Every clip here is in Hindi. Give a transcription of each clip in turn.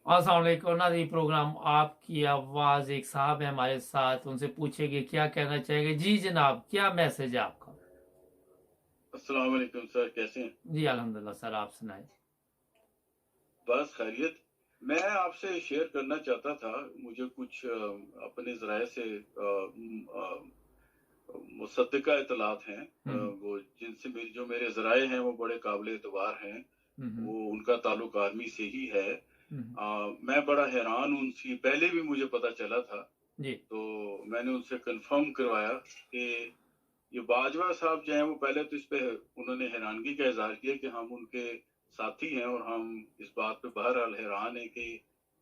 अस्सलाम वालेकुम नाज़रीन। प्रोग्राम आपकी आवाज़, एक साहब है हमारे साथ, उनसे पूछेंगे क्या कहना चाहेंगे। जी जनाब, क्या मैसेज है आपका? अस्सलाम वालेकुम सर, कैसे हैं? जी अल्हम्दुलिल्लाह सर, आप सुनाएं। बस खैरियत। मैं आपसे शेयर करना चाहता था। मुझे कुछ अपने ज़राए से मुसद्दिक़ा इत्तलात हैं, हम्म वो जिनसे जो मेरे ज़राए हैं वो बड़े काबिल एतबार हैं। हम्म वो उनका ताल्लुक आर्मी से ही है। हम्म मैं बड़ा हैरान हूँ, उनसे पहले भी मुझे पता चला था, जी तो मैंने उनसे कंफर्म करवाया कि ये बाजवा साहब जो हैं वो पहले तो इस पे उन्होंने हैरानगी का इज़हार किया कि हम उनके साथी हैं और हम इस बात पे बहरहाल हैरान हैं कि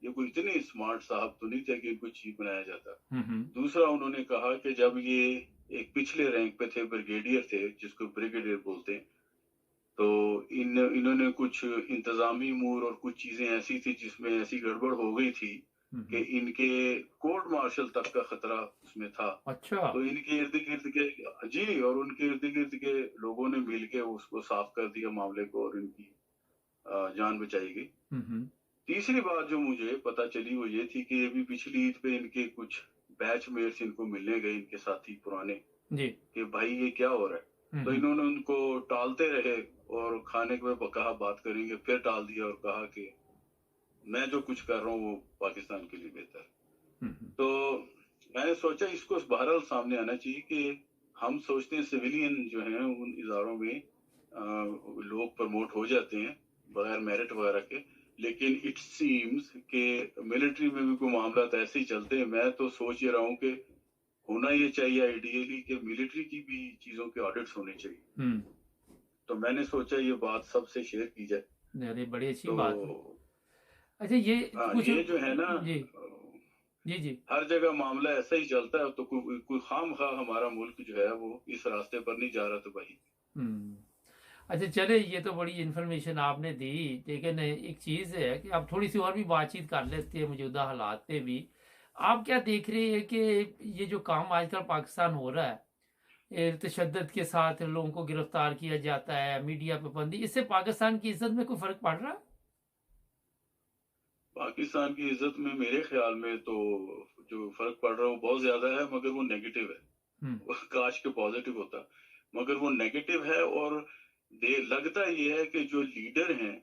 ये कोई इतने स्मार्ट साहब तो नहीं थे कि इनको चीफ बनाया जाता। हम्म दूसरा उन्होंने कहा कि जब ये एक पिछले रैंक पे थे, ब्रिगेडियर थे, जिसको ब्रिगेडियर बोलते हैं, तो इन्होंने कुछ इंतज़ामी अमूर और कुछ चीज़ें ऐसी थी जिसमें ऐसी गड़बड़ हो गई थी कि हम्म इनके कोर्ट मार्शल तक का खतरा उसमें था। अच्छा। तो इनके इर्द-गिर्द के जी, और उनके इर्द-गिर्द के लोगों ने मिल के उसको साफ कर दिया मामले को और इनकी जान बचाई गई। हम्म तीसरी बात जो मुझे पता चली वो ये थी कि अभी पिछली ईद पे इनके कुछ बैचमेट्स इनको मिलने गए, इनके साथी पुराने, जी। कि भाई ये क्या हो रहा है? तो हम्म इन्होंने उनको टालते रहे और खाने के में कहा बात करेंगे, फिर टाल दिया और कहा कि मैं जो कुछ कर रहा हूँ वो पाकिस्तान के लिए बेहतर है। हम्म तो मैंने सोचा इसको बहरहाल सामने आना चाहिए कि हम सोचते हैं सिविलियन जो हैं उन इदारों में लोग प्रमोट हो जाते हैं बगैर मेरिट वगैरह के, लेकिन इट सीम्स कि मिलिट्री में भी कोई मामला तो ऐसे ही चलते हैं। मैं तो सोच ये रहा हूँ कि होना ये चाहिए आइडियली कि मिलिट्री की भी चीज़ों के ऑडिट्स होने चाहिए। हम्म तो मैंने सोचा ये बात सबसे शेयर की जाए। अरे बड़ी अच्छी तो बात है। अच्छा, ये कुछ ये जो है ना, जी जी जी। हर जगह मामला ऐसा ही चलता है, तो कोई खामखा हमारा मुल्क जो है वो इस रास्ते पर नहीं जा रहा, तो भाई। हम्म अच्छा चले, ये तो बड़ी इन्फॉर्मेशन आपने दी। लेकिन एक चीज़ है कि आप थोड़ी सी और भी बातचीत कर लेते हैं मौजूदा हालात पे भी। आप क्या देख रहे हैं कि ये जो काम आजकल पाकिस्तान हो रहा है, ये तशद्दुद के साथ लोगों को गिरफ्तार किया जाता है, मीडिया पाबंदी, इससे पाकिस्तान की इज्जत में कोई फर्क पड़ रहा है? पाकिस्तान की इज्जत में मेरे ख्याल में तो जो फर्क पड़ रहा है वो बहुत ज्यादा है, मगर वो नेगेटिव है। हम्म काश के पॉजिटिव होता, मगर वो नेगेटिव है। और दे लगता ये है कि जो लीडर हैं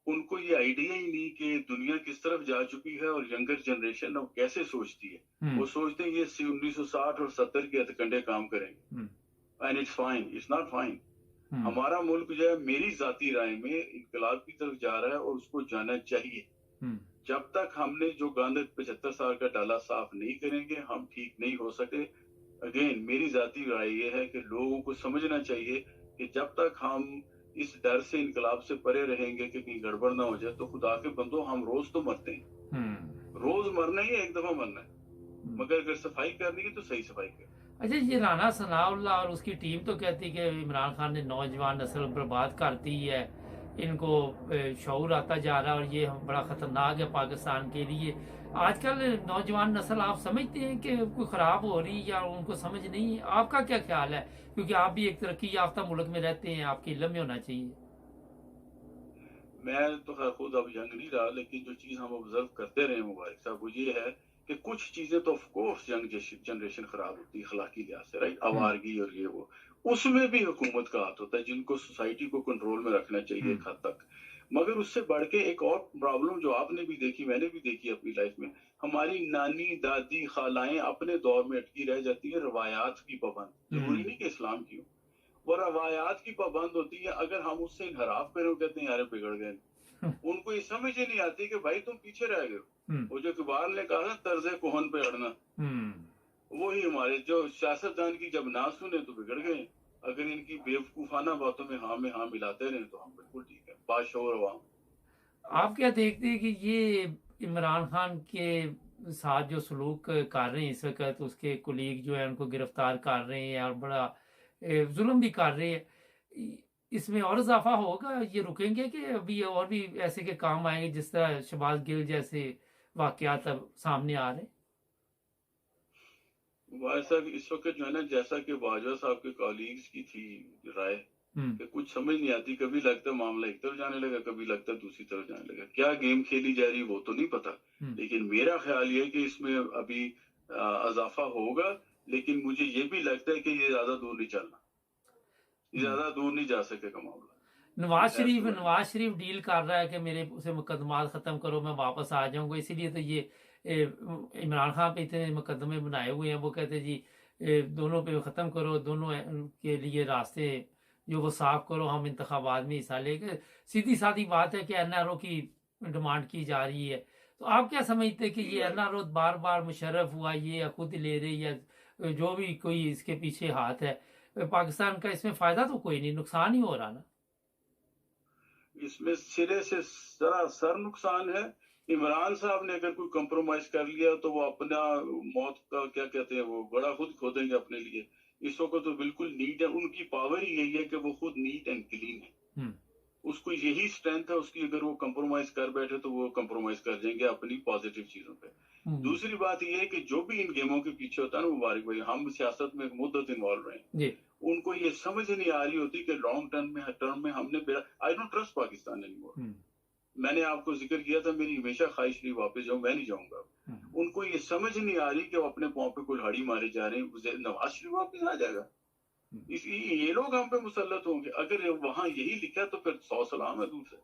उनको ये आइडिया ही नहीं कि दुनिया किस तरफ जा चुकी है और यंगर जनरेशन अब कैसे सोचती है। हम्म वो सोचते हैं ये 1960 और 70 के हथकंडे काम हम्म करेंगे, and it's fine, it's not fine. हम्म हमारा मुल्क जो है मेरी जाती राय में इनकलाब की तरफ जा रहा है और उसको जाना चाहिए। हम्म जब तक हमने जो गंद 75 साल का डाला साफ नहीं करेंगे हम ठीक नहीं हो सके। अगेन मेरी जाती राय ये है कि लोगों को समझना चाहिए कि जब तक हम इस डर से इनकलाब से परे रहेंगे कि कहीं गड़बड़ ना हो जाए, तो खुदा के बंदो हम रोज तो मरते हैं, हम्म रोज मरना ही है, एक दफा मरना है। हम्म। मगर अगर सफाई करनी है तो सही सफाई कर। अच्छा, ये राना सनाउल्लाह और उसकी टीम तो कहती कि इमरान खान ने नौजवान नस्ल बर्बाद कर दी है, इनको शऊर आता जा रहा है और ये बड़ा खतरनाक है पाकिस्तान के लिए। आजकल नौजवान नस्ल आप समझते हैं कि कोई ख़राब हो रही है या उनको समझ नहीं है? आपका क्या ख्याल है? क्योंकि आप भी एक तरक्की याफ्ता मुल्क में रहते हैं, आपके इल्म में होना चाहिए। मैं तो खैर खुद अब यंग नहीं रहा, लेकिन जो चीज हम ऑब्जर्व करते रहे मुबारक साहब वो ये है कि कुछ चीजें तो ऑफ कोर्स यंग जनरेशन खराब होती है अखलाकी लिहाज से, राइट, हम्म आवारगी और ये वो, उसमें भी हुकूमत का हाथ होता है, जिनको सोसाइटी को कंट्रोल में रखना चाहिए हम्म एक हद तक। मगर उससे बढ़ के एक और प्रॉब्लम जो आपने भी देखी मैंने भी देखी अपनी लाइफ में, हमारी नानी दादी खालाएं अपने दौर में अटकी रह जाती है रवायात की पाबंद, जरूरी हम्म नहीं कि इस्लाम की हो, वो रवायात की पाबंद होती है। अगर हम उससे इनहराफ करें वो कहते हैं यार बिगड़ गए। उनको ये समझ ही नहीं आती कि भाई तुम पीछे रह गए हो। हम्म वो जो इकबाल ने कहा ना, तर्ज कोहन पे अड़ना, हम्म वही हमारे जो सियासतदान की जब ना सुने तो बिगड़ गए। अगर इनकी बेवकूफाना बातों में हाँ मिलाते रहे तो हम बिल्कुल ठीक है, बाशऊर अवाम। आप क्या देखते हैं कि ये इमरान खान के साथ जो सलूक कर रहे हैं इस वक्त, उसके कुलीग जो है उनको गिरफ्तार कर रहे हैं और बड़ा जुल्म भी कर रहे हैं, इसमें और इजाफा होगा? ये रुकेंगे कि अभी और भी ऐसे के काम आएंगे जिस तरह शहबाज गिल जैसे वाकयात अब सामने आ रहे हैं? वैसा इस वक्त जो है ना, जैसा कि बाजवा साहब के कॉलीग्स की थी राय, कि कुछ समझ नहीं आती, कभी लगता है मामला एक तरफ जाने लगा, कभी लगता है दूसरी तरफ जाने लगा। क्या गेम खेली जा रही है वो तो नहीं पता, लेकिन मेरा ख्याल ये है कि इसमें अभी इजाफा होगा, लेकिन मुझे ये भी लगता है कि ये ज्यादा दूर नहीं चलना, ज्यादा दूर नहीं जा सकेगा मामला। नवाज शरीफ डील कर रहा है कि मेरे उसे मुकदमा खत्म करो, मैं वापस आ जाऊंगा, इसीलिए तो ये इमरान खान पे इतने मुकदमे बनाए हुए हैं। वो कहते जी दोनों पे खत्म करो, दोनों के लिए रास्ते जो वो साफ करो, हम इंतखाबात में हिस्सा लेंगे। सीधी सादी बात है कि एनआरओ की डिमांड की जा रही है। तो आप क्या समझते हैं कि ये एनआरओ बार बार मुशर्रफ हुआ ये या खुद ले रही या जो भी कोई इसके पीछे हाथ है, पाकिस्तान का इसमें फायदा तो कोई नहीं, नुकसान ही हो रहा ना? इसमें सिरे से सरासर नुकसान है। इमरान साहब ने अगर कोई कंप्रोमाइज कर लिया तो वो अपना मौत का क्या कहते हैं वो बड़ा खुद खोदेंगे अपने लिए। इस वक्त तो बिल्कुल नीट है, उनकी पावर ही यही है कि वो खुद नीट एंड क्लीन है। उसको यही स्ट्रेंथ है उसकी, अगर वो कंप्रोमाइज कर बैठे तो वो कंप्रोमाइज कर जाएंगे अपनी पॉजिटिव चीजों पे। दूसरी बात ये है कि जो भी इन गेमों के पीछे होता है ना मुबारक भाई, हम सियासत में मुद्दत इन्वॉल्व रहे, उनको ये समझ नहीं आ रही होती कि लॉन्ग टर्म में हमने I don't trust Pakistan anymore. मैंने आपको जिक्र किया था मेरी हमेशा ख्वाहिश नहीं वापस जाऊं, मैं नहीं जाऊंगा। उनको ये समझ नहीं आ रही कि वो अपने पांव पे कुल्हाड़ी मारे जा रहे हैं। नवाज शरीफ वापस आ जाएगा, ये लोग हम पे मुसल्लत होंगे। अगर वहां यही लिखा तो फिर 100 सलाम है दूर से।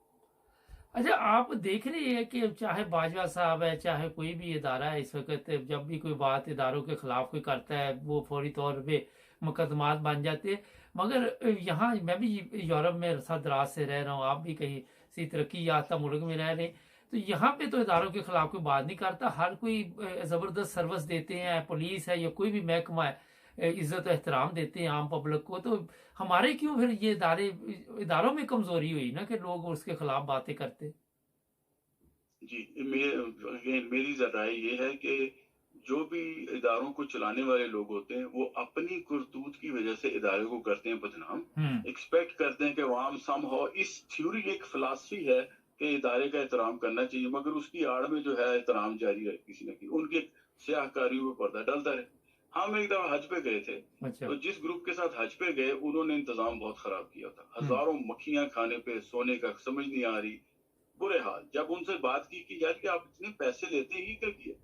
अच्छा, आप देख रहे हैं कि चाहे बाजवा साहब है चाहे कोई भी इदारा है, इस वक्त जब भी कोई बात इदारों के खिलाफ कोई करता है वो फौरी तौर पे मुकदमात बन जाते हैं। मगर यहाँ मैं भी यूरोप में अरसा दराज से रह रहा हूँ, आप भी कहीं सी तरक्की याफ्ता मुल्क में रह रहे हैं, तो यहाँ पे तो इदारों के खिलाफ कोई बात नहीं करता। हर कोई ज़बरदस्त सर्विस देते हैं, पुलिस है या कोई भी महकमा है, इज्जत एहतराम देते हैं आम पब्लिक को। तो हमारे क्यों फिर ये इदारों में कमजोरी हुई ना कि लोग उसके खिलाफ बातें करते? जी, मेरी राय ये है कि जो भी इदारों को चलाने वाले लोग होते हैं वो अपनी करतूत की वजह से इदारे को करते हैं बदनाम। एक्सपेक्ट करते हैं कि वहां समहाउ इस थ्योरी एक फिलॉसफी है कि इदारे का एहतराम करना चाहिए, मगर उसकी आड़ में जो है एहतराम जारी है किसी न किसी उनके स्याहकारियों पर पर्दा डालता है। हम एक दफा हज पे गए थे। अच्छा। तो जिस ग्रुप के साथ हज पे गए उन्होंने इंतजाम बहुत खराब किया था, हजारों मक्खियां खाने पे, सोने का समझ नहीं आ रही, बुरे हाल। जब उनसे बात की कि यार कि आप इतने पैसे लेते ही क्या किए,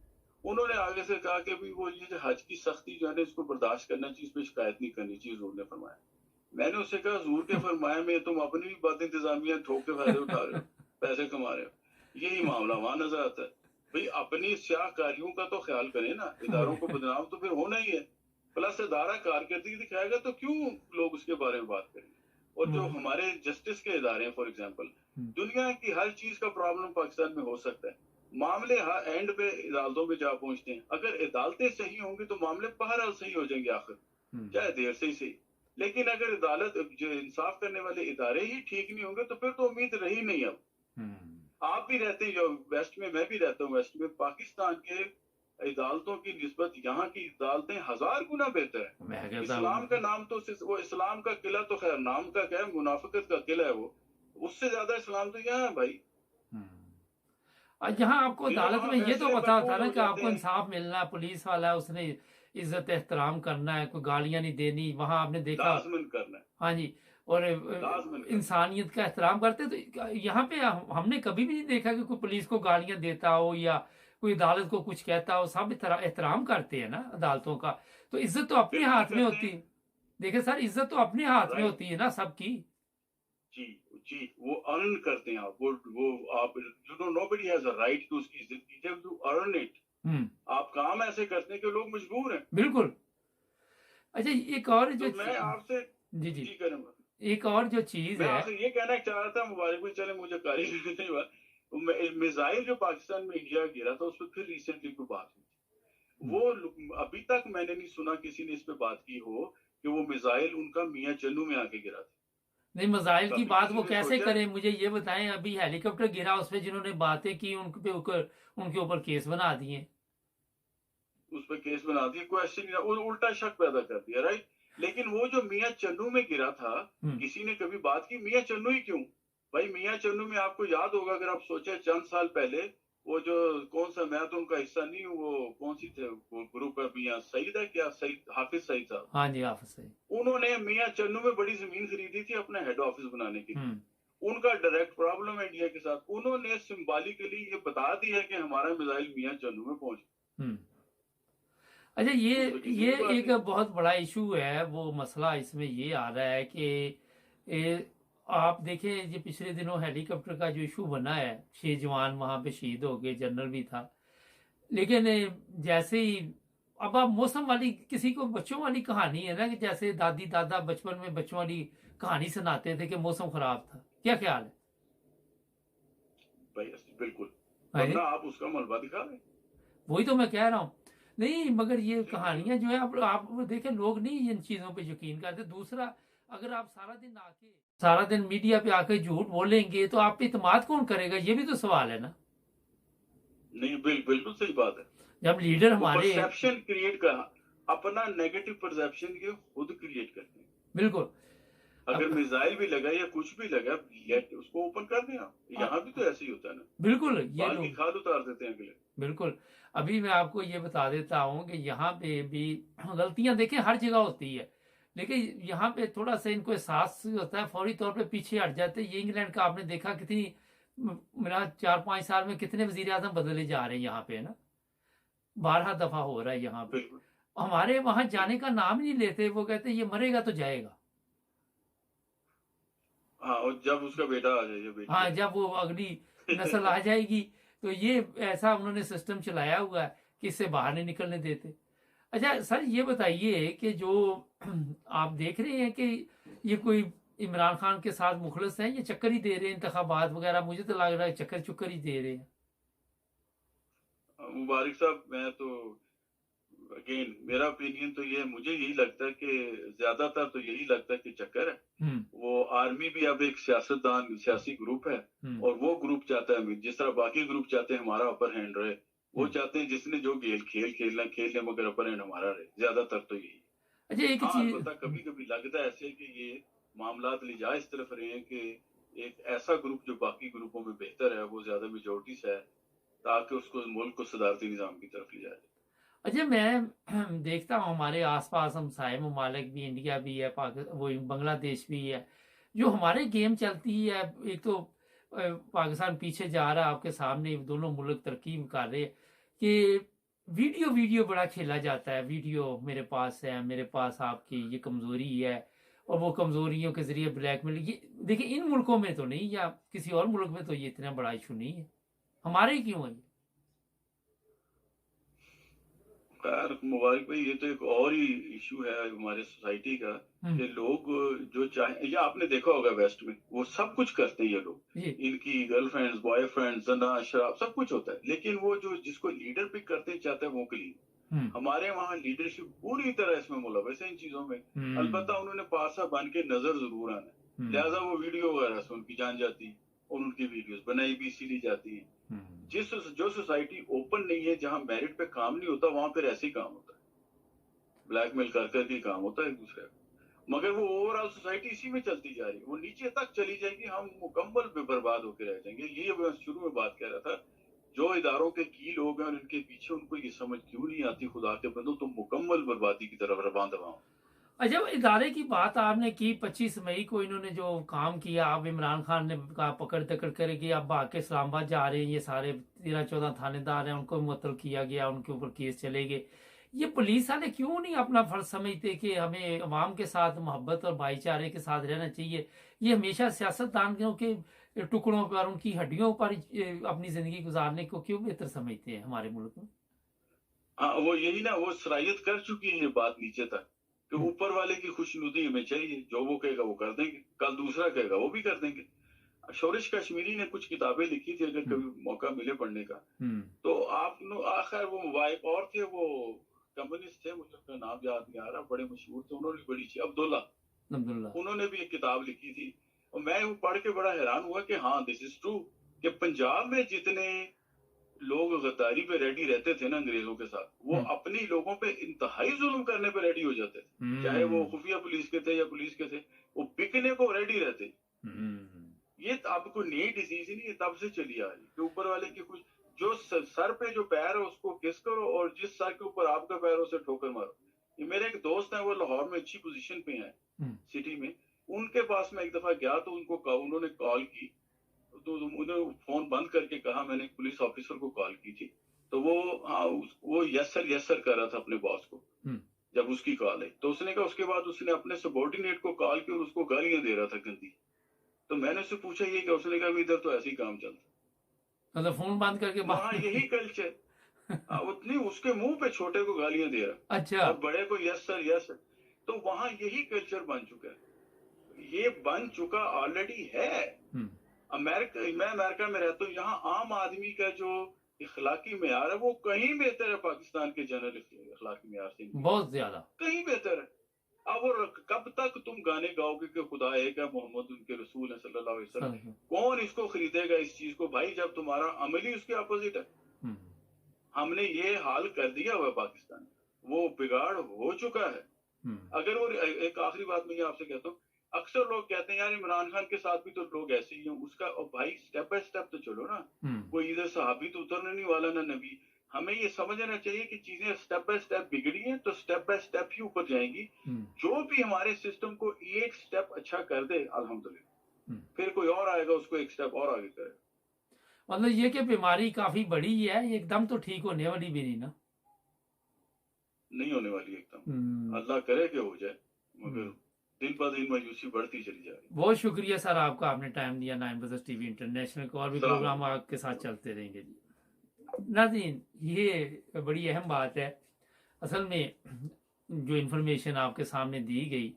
उन्होंने आगे से कहा कि भी वो ये जो हज की सख्ती जो है ना इसको बर्दाश्त करना चाहिए, इस पर शिकायत नहीं करनी चाहिए, हजूर ने फरमाया। मैंने उससे कहा हजूर के फरमाया में तुम अपनी भी बात इंतजामिया ठोक के फायदे उठा रहे हो, पैसे कमा रहे हो, यही मामला वहां नजर आता है। भाई अपनी स्याहकारियों का तो ख्याल करें ना, इदारों को बदनाम तो फिर होना ही है, प्लस इदारा कारकर्दगी दिखाएगा तो क्यों लोग उसके बारे में बात करेंगे। और जो हमारे जस्टिस के इदारे हैं फॉर एग्जाम्पल, दुनिया की हर चीज का प्रॉब्लम पाकिस्तान में हो सकता है, मामले एंड पे अदालतों में जा पहुंचते हैं। अगर अदालतें सही होंगी तो मामले बहरहाल सही हो जाएंगे आखिर, चाहे देर से ही सही। लेकिन अगर अदालत जो इंसाफ करने वाले इदारे ही ठीक नहीं होंगे तो फिर तो उम्मीद रही नहीं। अब आप भी रहते हैं वेस्ट में, मैं भी रहता हूँ वेस्ट में, पाकिस्तान के अदालतों की निस्बत यहाँ की अदालतें 1000 गुना बेहतर है। इस्लाम का नाम तो वो इस्लाम का किला तो खैर नाम का क्या है, मुनाफिकत का किला है वो, उससे ज्यादा इस्लाम तो यहाँ है भाई। यहाँ आपको अदालत में ये तो पता होता है ना कि आपको इंसाफ मिलना है, पुलिस वाला है उसने इज्जत एहतराम करना है, कोई गालियां नहीं देनी, वहां आपने देखा करना है। हाँ जी, और इंसानियत का एहतराम करते। तो यहाँ पे हमने कभी भी नहीं देखा कि कोई पुलिस को गालियां देता हो या कोई अदालत को कुछ कहता हो, सब एहतराम करते हैं ना अदालतों का। तो इज्जत तो अपने हाथ में होती है। देखिए सर, इज्जत तो अपने हाथ में होती है ना सबकी। जी जी, वो अर्न करते हैं आप, वो आप you know nobody has a right to उसकी इज्जत कीजिए, टू अर्न इट। आप काम ऐसे करते हैं कि लोग मजबूर हैं। बिल्कुल। अच्छा, एक और जो तो मैं आपसे जी करूंगा, एक और जो चीज है, मैं ये कहना चाह रहा था, मुबारक भाई चले मुझे कारी नहीं हुआ, मिसाइल जो पाकिस्तान में इंडिया गिरा था उस पर फिर रिसेंटली कोई बात हुई, वो अभी तक मैंने नहीं सुना किसी ने इस पे बात की हो कि वो मिसाइल उनका मियां चन्नू में आके गिरा था। नहीं, मिसाइल की बात वो कैसे करें, मुझे ये बताएं। अभी हेलीकॉप्टर गिरा, उस पर जिन्होंने बातें की उनके ऊपर केस बना दिए, उस पर केस बना दिए, क्वेश्चन उल्टा शक पैदा कर दिया, राइट। लेकिन वो जो मियां चन्नू में गिरा था, किसी ने कभी बात की मियां चन्नू ही क्यों? भाई मियां चन्नू में आपको याद होगा, अगर आप सोचे चंद साल पहले वो जो कौन सा, मैं तो उनका हिस्सा नहीं हूँ, वो कौन सी थे वो ग्रुप है, मियाँ सईद है क्या, सईद हाफिज सईद साहब, हाँ जी, हाफिज सईद। उन्होंने मियाँ चन्नू में बड़ी जमीन खरीदी थी अपना हेड ऑफिस बनाने के लिए। हम्म। उनका डायरेक्ट प्रॉब्लम है इंडिया के साथ, उन्होंने सिंबॉलिकली ये बता दिया कि हमारा मिसाइल मियाँ चन्नू में पहुंच। हम्म। अच्छा, वो तो किसी ये की बात एक नहीं। बहुत बड़ा इशू है। वो मसला इसमें ये आ रहा है कि आप देखें, ये पिछले दिनों हेलीकॉप्टर का जो इशू बना है, 6 जवान वहां पे शहीद हो गए, जनरल भी था। लेकिन जैसे ही अब आप मौसम वाली, किसी को बच्चों वाली कहानी है ना, कि जैसे दादी दादा बचपन में बच्चों वाली कहानी सुनाते थे कि मौसम खराब था। क्या ख्याल है? भाई बिल्कुल, अरे, वरना आप उसका मलबा दिखा दें। वही तो मैं कह रहा हूँ। नहीं, मगर ये जी जी। कहानियां जो है, आप देखें, लोग नहीं इन चीजों पे यकीन करते। दूसरा, अगर आप सारा दिन मीडिया पे आके झूठ बोलेंगे तो आप पे इत्मीद कौन करेगा? ये भी तो सवाल है ना। नहीं, बिल्कुल सही बात है। जब लीडर वो हमारे, परसेप्शन क्रिएट कर, अपना नेगेटिव परसेप्शन ये खुद क्रिएट करते हैं। बिल्कुल। अगर अब मिसाइल भी लगा या कुछ भी लगा, लेट उसको ओपन कर दें आप। यहाँ भी तो ऐसे ही होता है ना, बिल्कुल ये बाल की लोग, खाल उतार देते हैं अगले। बिल्कुल। अभी मैं आपको ये बता देता हूँ कि यहाँ पे भी गलतियां देखें हर जगह होती है, लेकिन यहाँ पे थोड़ा सा इनको एहसास होता है, फौरी तौर पे पीछे हट जाते हैं। ये इंग्लैंड का आपने देखा, कितनी मेरा 4-5 साल में कितने वजीर आजम बदले जा रहे हैं यहाँ पे, है ना। 12 दफा हो रहा है यहाँ पे। बिल्कुल हमारे वहां जाने बिल्कुल। का नाम नहीं लेते। वो कहते हैं ये मरेगा तो जाएगा। हाँ, और जब उसका बेटा आ जाए या बेटी हाँ, आ जब वो अगली नस्ल आ जाएगी, तो ये ऐसा उन्होंने सिस्टम चलाया हुआ है कि इससे बाहर नहीं निकलने देते। अच्छा सर, ये बताइए कि जो आप देख रहे हैं कि ये कोई इमरान खान के साथ मुखलस हैं, ये चक्कर ही दे रहे हैं इंतखाबात वगैरह? मुझे तो लग रहा है चक्कर चुक्कर ही दे रहे हैं। जाए। मुबारक साहब, मैं तो अगेन मेरा ओपिनियन तो ये है, मुझे यही लगता है कि ज्यादातर तो यही लगता है कि चक्कर है। हम्म। वो आर्मी भी अब एक सियासतदान सियासी ग्रुप है, हम्म। और वो ग्रुप चाहता है जिस तरह बाकी ग्रुप चाहते हैं हमारा अपर हैंड रहे, वो हम्म। चाहते हैं जिसने जो खेल खेलना खेल ले, मगर अपर हैंड हमारा रहे। ज्यादातर तो यही है। अच्छा, एक हाँ, चीज। अलबत्ता कभी कभी लगता है ऐसे कि ये मामलात लिजा इस तरफ रहे हैं कि एक ऐसा ग्रुप जो बाकी ग्रुपों में बेहतर है, वो ज्यादा मेजोरिटी से है, ताकि उसको मुल्क को सदारती निजाम की तरफ ले जाए। अच्छा, मैं देखता हूँ हमारे आसपास हमसाए ममालिक भी, इंडिया भी है, वो बांग्लादेश भी है, जो हमारे गेम चलती है। एक तो पाकिस्तान पीछे जा रहा है, आपके सामने दोनों मुल्क तरक्की कर रहे हैं कि वीडियो वीडियो बड़ा खेला जाता है। वीडियो मेरे पास है, मेरे पास आपकी ये कमजोरी है, और वो कमजोरियों के जरिए ब्लैकमेल। ये देखिए, इन मुल्कों में तो नहीं, या किसी और मुल्क में तो ये इतना बड़ा इशू नहीं है, हमारे ही क्यों है ये? खैर मुबारक भाई, ये तो एक और ही इशू है हमारे सोसाइटी का, हम्म। कि लोग जो चाहे, या आपने देखा होगा वेस्ट में वो सब कुछ करते हैं ये लोग, जी। इनकी गर्लफ्रेंड्स बॉयफ्रेंड्स जना शराब सब कुछ होता है, लेकिन वो जो जिसको लीडर पिक करते चाहते हैं वो क्लीन। हम्म। हमारे वहाँ लीडरशिप पूरी तरह इसमें मुलव्वस है इन चीजों में। हम्म। अलबत्ता उन्होंने पासा बन के नजर जरूर आना है, हम्म। लिहाजा वो वीडियो वगैरह से उनकी जान जाती है, और उनकी वीडियोस बनाई भी इसीलिए जाती है। हम्म। जो सोसाइटी ओपन नहीं है, जहाँ मेरिट पे काम नहीं होता, वहां फिर ऐसे ही काम होता है, ब्लैकमेल कर करके ही काम होता है एक दूसरे का। मगर वो ओवरऑल सोसाइटी इसी में चलती जा रही है, वो नीचे तक चली जाएगी, हम मुकम्मल बर्बाद होकर रह जाएंगे। ये मैं शुरू में बात कह रहा था, जो इदारों के की लोग हैं और इनके पीछे, उनको ये समझ क्यों नहीं आती, खुदा के बंदो तुम मुकम्मल बर्बादी की तरफ रवान दवाओ। अच्छा, इदारे की बात आपने की, 25 मई को इन्होंने जो काम किया, अब इमरान खान ने कहा पकड़ दकड़ करेगी, अब आके इस्लामाबाद जा रहे हैं, ये सारे 13-14 थानेदार हैं, उनको मुअत्तल किया गया, उनके ऊपर केस चलेंगे। ये पुलिस वाले क्यों नहीं अपना फर्ज समझते कि हमें अवाम के साथ मोहब्बत और भाईचारे के साथ रहना चाहिए? ये हमेशा सियासतदानों के टुकड़ों पर, उनकी हड्डियों पर अपनी जिंदगी गुजारने को क्यों बेहतर समझते हैं हमारे मुल्क में? हाँ, वो यही ना, वो सरायत कर चुकी है ये बात नीचे तक, कि हम्म। ऊपर वाले की खुशनुदी हमें चाहिए, जो वो कहेगा वो कर देंगे, कल दूसरा कहेगा वो भी कर देंगे। शोरिश कश्मीरी ने कुछ किताबें लिखी थी, अगर हम्म। कभी मौका मिले पढ़ने का, हम्म। तो आप आखिर वो एक और थे, वो कम्युनिस्ट थे, मुझे उनका नाम याद नहीं आ रहा, बड़े मशहूर थे, उन्होंने बड़ी अच्छी, अब्दुल्ला, अब्दुल्ला। उन्होंने भी एक किताब लिखी थी, और मैं वो पढ़ के बड़ा हैरान हुआ कि हाँ, दिस इज ट्रू, कि पंजाब में जितने लोग गद्दारी पे रेडी रहते थे ना अंग्रेजों के साथ, वो हम्म। अपनी लोगों पे इंतहाई जुल्म करने पे रेडी हो जाते थे, चाहे वो हम्म। खुफिया पुलिस के थे या पुलिस के थे, वो बिकने को रेडी रहते। हम्म। ये आपको नई डिजीज नहीं है, तब से चली आ रही, कि ऊपर वाले की कुछ जो सर पे जो पैर है उसको किस करो और जिस सर के ऊपर आपका पैर है उसे ठोकर मारो। ये मेरे एक दोस्त हैं, वो लाहौर में अच्छी पोजीशन पे हैं सिटी में। उनके पास मैं एक दफा गया तो उन्होंने कॉल की, तो उन्होंने फोन बंद करके कहा, मैंने एक पुलिस ऑफिसर को कॉल की थी, तो वो यस सर कर रहा था अपने बॉस को। जब उसकी कॉल आई तो उसने कहा, उसके बाद उसने अपने सबॉर्डिनेट को कॉल की और उसको गालियां दे रहा था गंदी। तो मैंने उससे पूछा ये क्या, उसने कहा इधर तो ऐसे ही काम चलता, मतलब फोन बंद करके वहाँ यही कल्चर। उतनी उसके मुंह पे छोटे को गालियां दे रहा अच्छा, और बड़े को यस सर। तो वहाँ यही कल्चर बन चुका है, ये बन चुका ऑलरेडी है। मैं अमेरिका में रहता हूँ, यहाँ आम आदमी का जो इखलाकी मेयार है वो कहीं बेहतर है पाकिस्तान के जनरल इखलाकी मेयार से, बहुत ज्यादा कहीं बेहतर है। अब और कब तक तुम गाने गाओगे कि खुदा एक है, मोहम्मद उनके रसूल है सल्लल्लाहु अलैहि वसल्लम, कौन इसको खरीदेगा इस चीज को भाई, जब तुम्हारा अमली उसके अपोजिट है। हमने ये हाल कर दिया हुआ पाकिस्तान, वो बिगाड़ हो चुका है। अगर वो एक आखिरी बात मैं आपसे कहता हूँ, अक्सर लोग कहते हैं यार इमरान खान के साथ भी तो लोग ऐसे ही हैं, उसका और भाई स्टेप बाय स्टेप तो चलो ना, कोई इधर सहाबी तो उतरने नहीं वाला ना नबी। हमें ये समझना चाहिए कि चीजें स्टेप बाय स्टेप बिगड़ी हैं तो स्टेप बाय स्टेप ही ऊपर जाएंगी। जो भी हमारे सिस्टम को एक स्टेप अच्छा कर दे अल्हम्दुलिल्लाह, फिर कोई और आएगा उसको एक स्टेप और आगे करेगा। मतलब ये कि बीमारी काफी बड़ी है, एकदम तो ठीक होने वाली भी नहीं ना, नहीं होने वाली एकदम, अल्लाह करे कि हो जाए, मगर दिन पर दिन मायूसी बढ़ती चली जा रही है। बहुत शुक्रिया सर आपका, आपने टाइम दिया 9 बजे टीवी इंटरनेशनल को, और भी प्रोग्राम आपके साथ चलते रहेंगे जी। नाज़रीन, ये बड़ी अहम बात है असल में, जो इन्फॉर्मेशन आपके सामने दी गई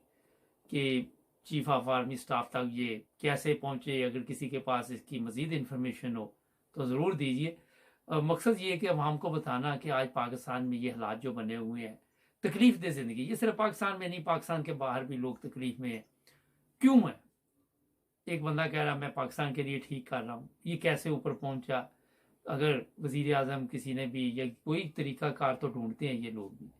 कि चीफ ऑफ आर्मी स्टाफ तक ये कैसे पहुंचे, अगर किसी के पास इसकी मजीद इन्फॉर्मेशन हो तो ज़रूर दीजिए। मकसद ये है कि अवाम को बताना कि आज पाकिस्तान में ये हालात जो बने हुए हैं, तकलीफ दे ज़िंदगी, ये सिर्फ पाकिस्तान में नहीं, पाकिस्तान के बाहर भी लोग तकलीफ में हैं। क्यों है? एक बंदा कह रहा मैं पाकिस्तान के लिए ठीक कर रहा हूँ, ये कैसे ऊपर पहुंचा? अगर वजीर आजम किसी ने भी, या कोई तरीका कार तो ढूंढते हैं ये लोग भी,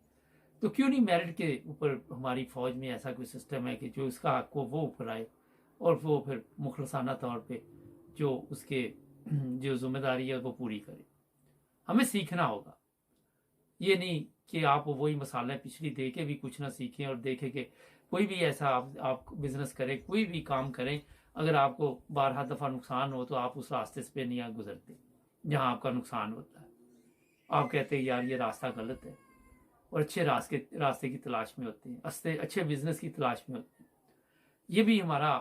तो क्यों नहीं मेरिट के ऊपर हमारी फौज में ऐसा कोई सिस्टम है कि जो इसका हक को वो ऊपर आए और वो फिर मुखलसाना तौर पे जो उसके जो जिम्मेदारी है वो पूरी करे। हमें सीखना होगा, ये नहीं कि आप वही मसाले पिछली दे के भी कुछ ना सीखें और देखें कि कोई भी ऐसा आप बिजनेस करें, कोई भी काम करें, अगर आपको 12 दफ़ा नुकसान हो तो आप उस रास्ते पे नहीं गुजरते जहां आपका नुकसान होता है। आप कहते हैं यार ये रास्ता गलत है, और अच्छे रास्ते की तलाश में होते हैं, अच्छे बिजनेस की तलाश में होते हैं। ये भी हमारा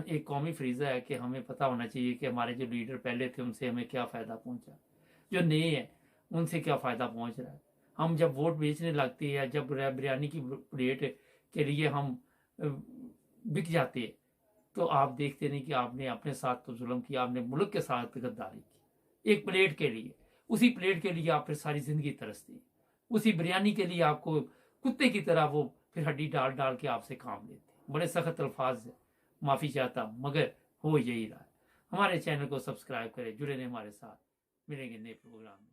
एक कौमी फरीज़ा है कि हमें पता होना चाहिए कि हमारे जो लीडर पहले थे उनसे हमें क्या फ़ायदा पहुंचा, जो नए हैं उनसे क्या फ़ायदा पहुंच रहा है। हम जब वोट बेचने लगते हैं या जब बिरयानी की प्लेट के लिए हम बिक जाते हैं, तो आप देखते नहीं कि आपने अपने साथ तो जुल्म किया, आपने मुल्क के साथ गद्दारी की एक प्लेट के लिए। उसी प्लेट के लिए आप फिर सारी ज़िंदगी तरसते हैं, उसी बिरयानी के लिए आपको कुत्ते की तरह वो फिर हड्डी डाल डाल के आपसे काम लेते हैं। बड़े सख्त अल्फाज है, माफ़ी चाहता हूँ, मगर हो यही रहा है। हमारे चैनल को सब्सक्राइब करें, जुड़े रहें हमारे साथ, मिलेंगे नए प्रोग्राम में।